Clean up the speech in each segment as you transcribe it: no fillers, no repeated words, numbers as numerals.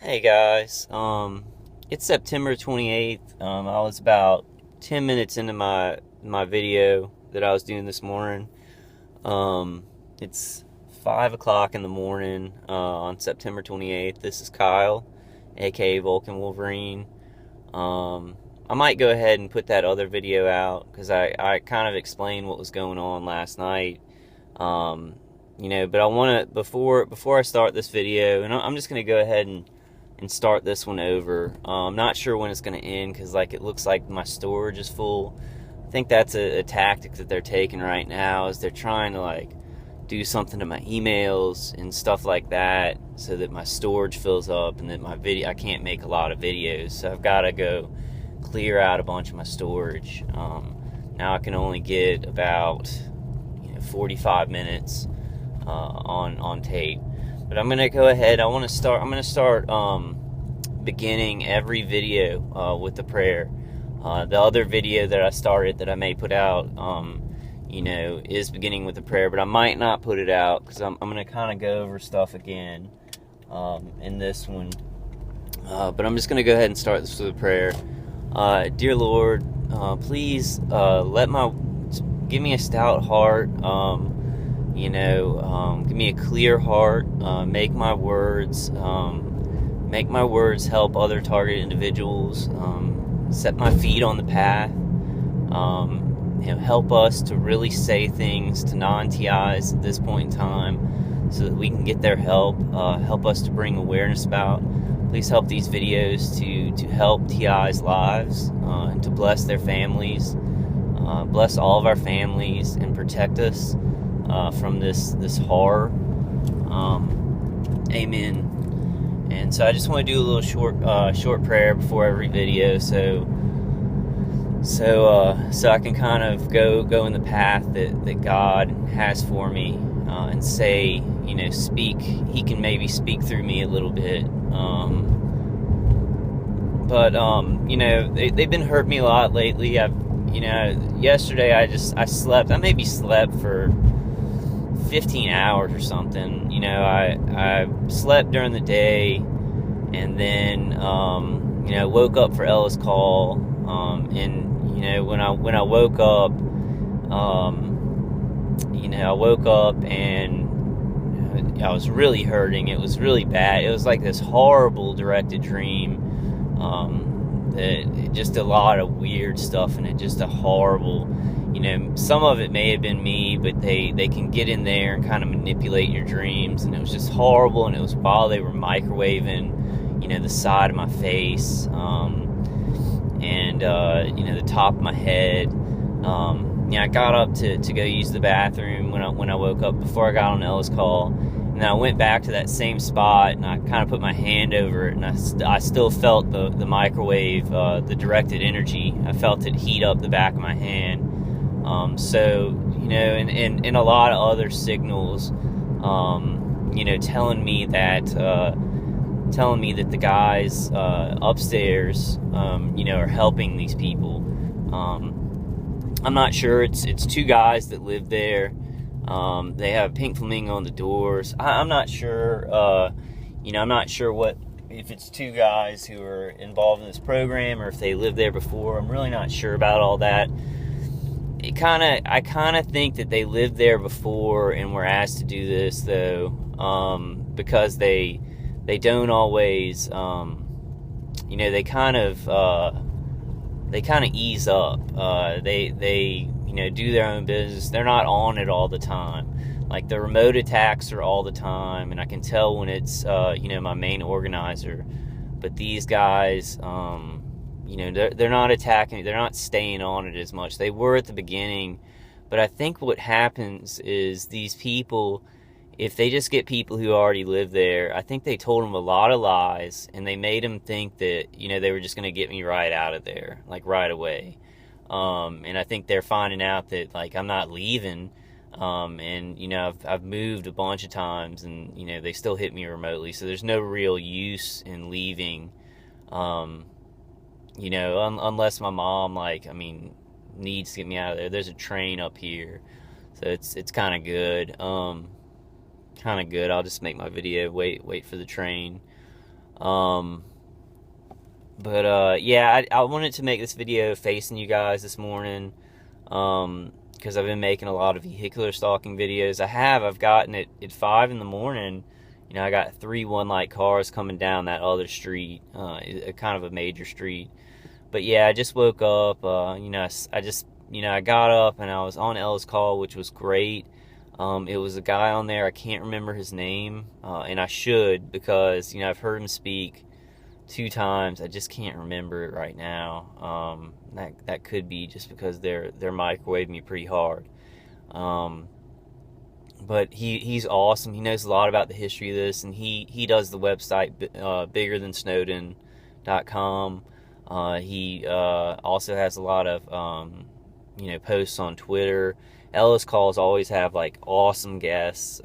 Hey guys, it's September 28th. I was about 10 minutes into my video that I was doing this morning. It's 5 o'clock in the morning on September 28th. This is Kyle, aka Vulcan Wolverine. I might go ahead and put that other video out because I kind of explained what was going on last night. But I want to, before I start this video, and I'm just going to go ahead and start this one over. I'm not sure when it's going to end because it looks like my storage is full. I think that's a tactic that they're taking right now, is they're trying to do something to my emails and stuff like that so that my storage fills up and that I can't make a lot of videos. So I've got to go clear out a bunch of my storage. Now I can only get about 45 minutes on tape. But I'm gonna go ahead. I'm gonna start beginning every video with the prayer. The other video that I started that I may put out, is beginning with the prayer, but I might not put it out because I'm gonna kind of go over stuff again in this one. But I'm just gonna go ahead and start this with a prayer. Dear Lord, please give me a stout heart. Give me a clear heart. Make my words help other target individuals. Set my feet on the path. Help us to really say things to non-TIs at this point in time, so that we can get their help. Help us to bring awareness about. Please help these videos to help TIs' lives and to bless their families. Bless all of our families and protect us from this horror. Amen. And so I just want to do a little short prayer before every video, so I can kind of go in the path that God has for me, and say, speak. He can maybe speak through me a little bit. They've been hurting me a lot lately. Yesterday I slept. I maybe slept for 15 hours or something. I slept during the day, and then woke up for Ella's call. When I woke up, I woke up and I was really hurting. It was really bad. It was like this horrible directed dream. Just a lot of weird stuff in it. Just a horrible. Some of it may have been me, but they can get in there and kind of manipulate your dreams, and it was just horrible. And it was while they were microwaving, the side of my face, and the top of my head. I got up to go use the bathroom when I woke up before I got on Ella's call, and then I went back to that same spot, and I kind of put my hand over it, and I still felt the microwave, the directed energy. I felt it heat up the back of my hand. And a lot of other signals, telling me that the guys upstairs, are helping these people. I'm not sure. It's two guys that live there. They have a pink flamingo on the doors. I'm not sure. I'm not sure if it's two guys who are involved in this program or if they lived there before. I'm really not sure about all that. I kind of think that they lived there before and were asked to do this, though, because they don't always, they kind of ease up. They do their own business. They're not on it all the time. Like, the remote attacks are all the time, and I can tell when it's my main organizer. But these guys, they're not attacking. They're not staying on it as much. They were at the beginning, but I think what happens is these people, if they just get people who already live there, I think they told them a lot of lies, and they made them think that, they were just going to get me right out of there, right away. And I think they're finding out that, I'm not leaving, and, I've moved a bunch of times, and, they still hit me remotely, so there's no real use in leaving, unless my mom, needs to get me out of there. There's a train up here, so it's kind of good. I'll just make my video, wait for the train. Yeah, I wanted to make this video facing you guys this morning, because I've been making a lot of vehicular stalking videos. I've gotten it at 5 in the morning. You know, I got 3 one-light cars coming down that other street, kind of a major street. But yeah, I just woke up, I got up and I was on Ellis Call, which was great. It was a guy on there, I can't remember his name, and I should, because, I've heard him speak 2 times. I just can't remember it right now. That could be just because they're microwaving me pretty hard. But he's awesome. He knows a lot about the history of this, and he does the website biggerthansnowden.com. He also has a lot of posts on Twitter. Ellis Calls always have like awesome guests,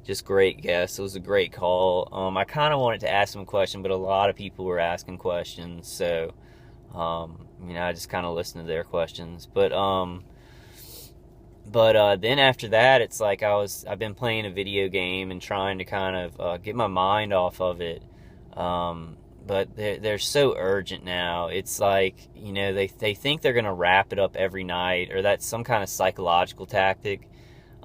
just great guests. It was a great call. I kind of wanted to ask him a question, but a lot of people were asking questions, so I just kind of listened to their questions. But then after that, it's like I've been playing a video game and trying to kind of get my mind off of it. But they're so urgent now. It's like, they think they're gonna wrap it up every night, or that's some kind of psychological tactic.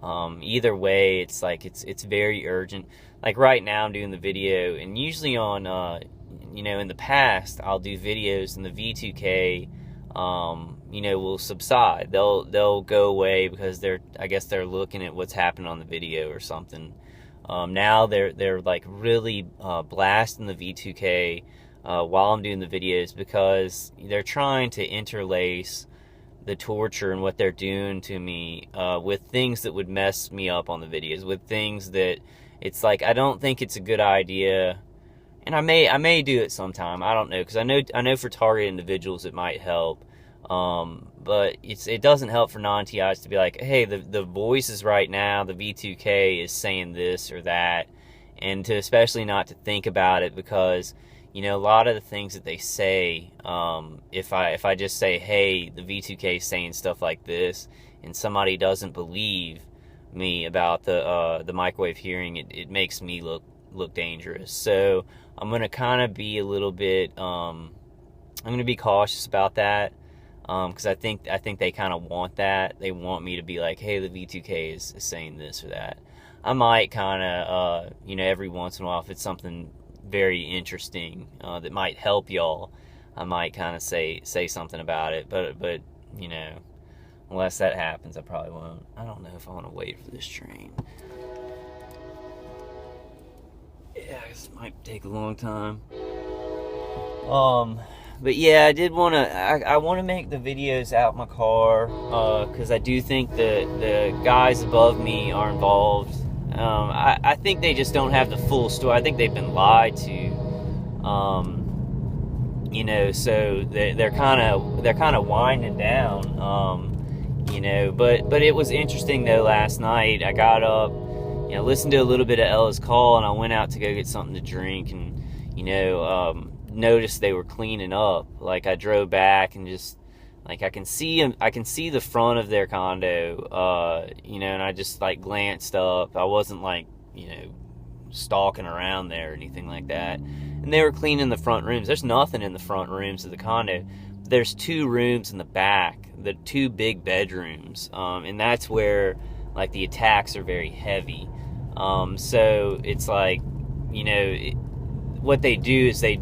Either way, it's like it's very urgent. Like right now, I'm doing the video, and usually on in the past, I'll do videos, and the V2K will subside. They'll go away because I guess they're looking at what's happened on the video or something. Now they're like really blasting the V2K while I'm doing the videos, because they're trying to interlace the torture and what they're doing to me with things that would mess me up on the videos, with things that it's like I don't think it's a good idea. And I may do it sometime. I don't know, because I know for targeted individuals it might help. But it doesn't help for non-TIs to be like, hey, the voices right now, the V2K is saying this or that, and to especially not to think about it, because a lot of the things that they say, if I just say, hey, the V2K is saying stuff like this, and somebody doesn't believe me about the microwave hearing, it makes me look dangerous. So I'm gonna kind of be a little bit I'm gonna be cautious about that. Because I think they kind of want that. They want me to be like, hey, the V2K is saying this or that. I might kind of, every once in a while, if it's something very interesting that might help y'all, I might kind of say something about it. But unless that happens, I probably won't. I don't know if I want to wait for this train. Yeah, this might take a long time. But yeah, I want to make the videos out my car, because I do think the guys above me are involved. I think they just don't have the full story. I think they've been lied to. So they're kind of winding down. But it was interesting though. Last night I got up, listened to a little bit of Ellis Call, and I went out to go get something to drink, and noticed they were cleaning up. Like I drove back and just like I can see the front of their condo, and I just like glanced up. I wasn't like stalking around there or anything like that. And they were cleaning the front rooms. There's nothing in the front rooms of the condo. There's 2 rooms in the back, the 2 big bedrooms, and that's where like the attacks are very heavy. So it's like what they do is they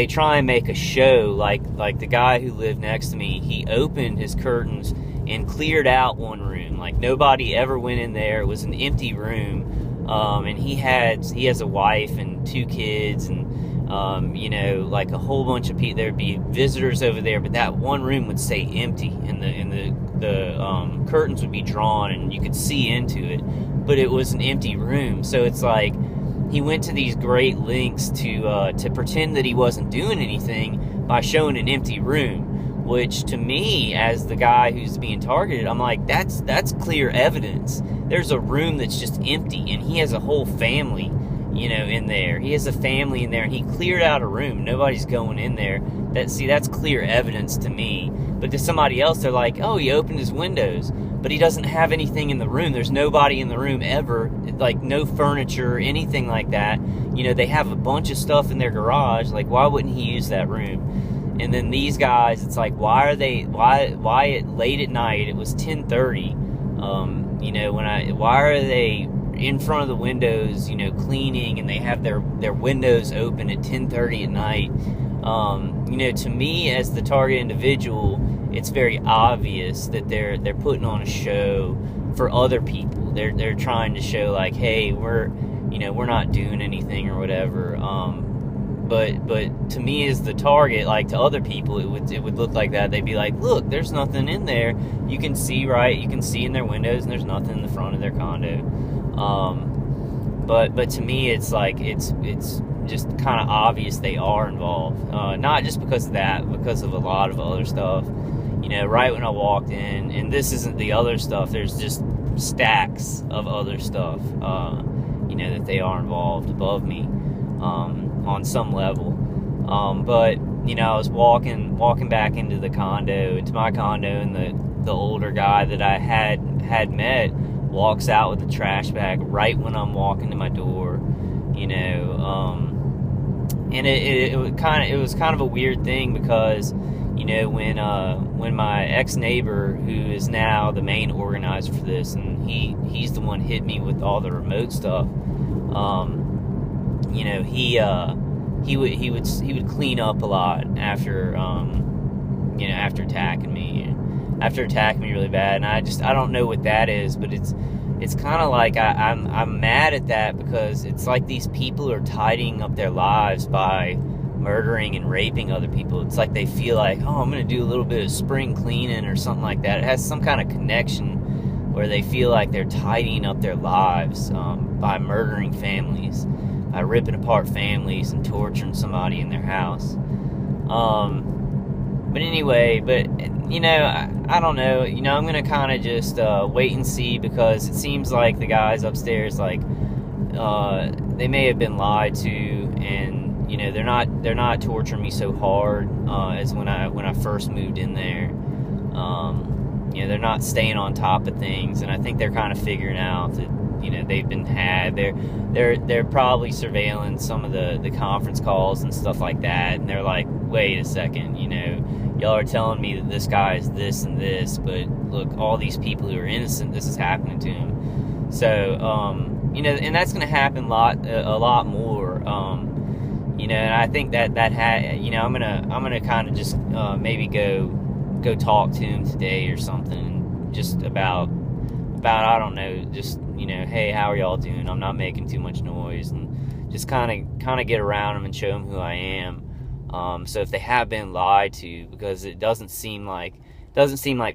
try and make a show, like the guy who lived next to me, he opened his curtains and cleared out one room, like nobody ever went in there. It was an empty room, and he has a wife and 2 kids, and like a whole bunch of people. There'd be visitors over there, but that one room would stay empty, and the curtains would be drawn and you could see into it, but it was an empty room. So it's like he went to these great lengths to pretend that he wasn't doing anything by showing an empty room, which to me, as the guy who's being targeted, I'm like, that's clear evidence. There's a room that's just empty, and he has a whole family, in there. He has a family in there, and he cleared out a room. Nobody's going in there. That's clear evidence to me. But to somebody else, they're like, oh, he opened his windows. but he doesn't have anything in the room. There's nobody in the room ever, like no furniture, anything like that. You know, they have a bunch of stuff in their garage. Like, why wouldn't he use that room? And then these guys, it's like, why at late at night, it was 10:30, you know, why are they in front of the windows, you know, cleaning, and they have their windows open at 10:30 at night? You know, to me, as the target individual, it's very obvious that they're putting on a show for other people. They're trying to show, like, hey, we're not doing anything or whatever. But to me, as the target, like, to other people, it would look like that. They'd be like, look, there's nothing in there. You can see, right? You can see in their windows, and there's nothing in the front of their condo. But to me, it's like, it's just kind of obvious they are involved. Not just because of that, because of a lot of other stuff. You know, right when I walked in, and this isn't the other stuff, there's just stacks of other stuff, you know, that they are involved above me, on some level. But, you know, I was walking back into my condo, and the older guy that I had met walks out with a trash bag right when I'm walking to my door, you know. And it was kind of a weird thing, because, you know, when my ex-neighbor, who is now the main organizer for this, and he's the one hit me with all the remote stuff, you know, he would clean up a lot after, you know, after attacking me really bad. And I don't know what that is, but it's kind of like I'm mad at that, because it's like these people are tidying up their lives by murdering and raping other people. It's like they feel like, oh, I'm going to do a little bit of spring cleaning or something like that. It has some kind of connection where they feel like they're tidying up their lives by murdering families, by ripping apart families and torturing somebody in their house. But anyway, you know, I don't know. You know, I'm going to kind of just wait and see, because it seems like the guys upstairs, like, they may have been lied to, and, you know, they're not torturing me so hard as when I first moved in there. You know, they're not staying on top of things, and I think they're kind of figuring out that, you know, they've been had. They're probably surveilling some of the conference calls and stuff like that, and they're like, wait a second, you know, y'all are telling me that this guy is this and this, but look, all these people who are innocent, this is happening to him. So, you know, and that's going to happen a lot more. You know, and I think that you know, I'm gonna kind of just maybe go talk to him today or something, just about I don't know, just, you know, hey, how are y'all doing? I'm not making too much noise, and just kind of get around them and show them who I am. So if they have been lied to, because it doesn't seem like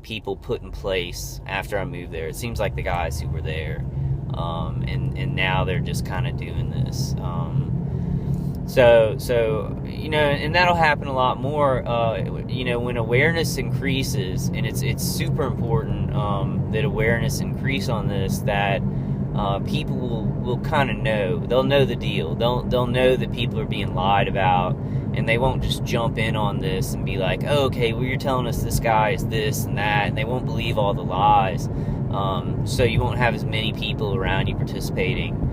people put in place after I moved there. It seems like the guys who were there, and now they're just kind of doing this. So you know, and that'll happen a lot more. You know, when awareness increases, and it's super important that awareness increase on this. That people will kind of know. They'll know the deal. They'll know that people are being lied about, and they won't just jump in on this and be like, oh, okay, well, you're telling us this guy is this and that, and they won't believe all the lies. So you won't have as many people around you participating.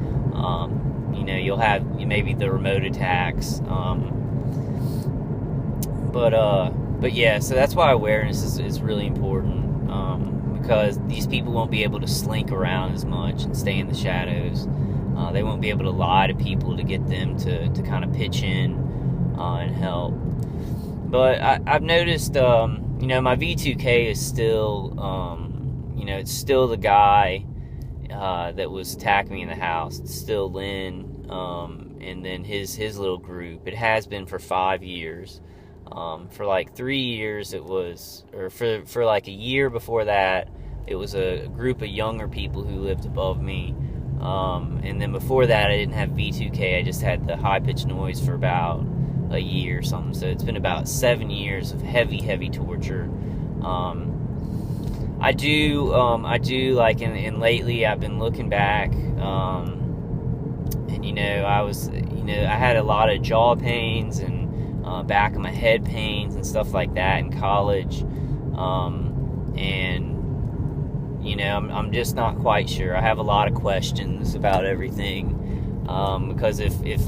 You know, you'll have maybe the remote attacks. But yeah, so that's why awareness is really important. Because these people won't be able to slink around as much and stay in the shadows. They won't be able to lie to people to get them to kind of pitch in and help. But I've noticed, you know, my V2K is still, you know, it's still the guy that was attacking me in the house. It's still Lynn, and then his little group. It has been for 5 years. For like 3 years it was, or for like a year before that, it was a group of younger people who lived above me. And then before that, I didn't have V2K. I just had the high-pitched noise for about a year or something. So it's been about 7 years of heavy torture. I do like, and lately I've been looking back, and, you know, I had a lot of jaw pains and back of my head pains and stuff like that in college. And, You know, I'm just not quite sure. I have a lot of questions about everything, because if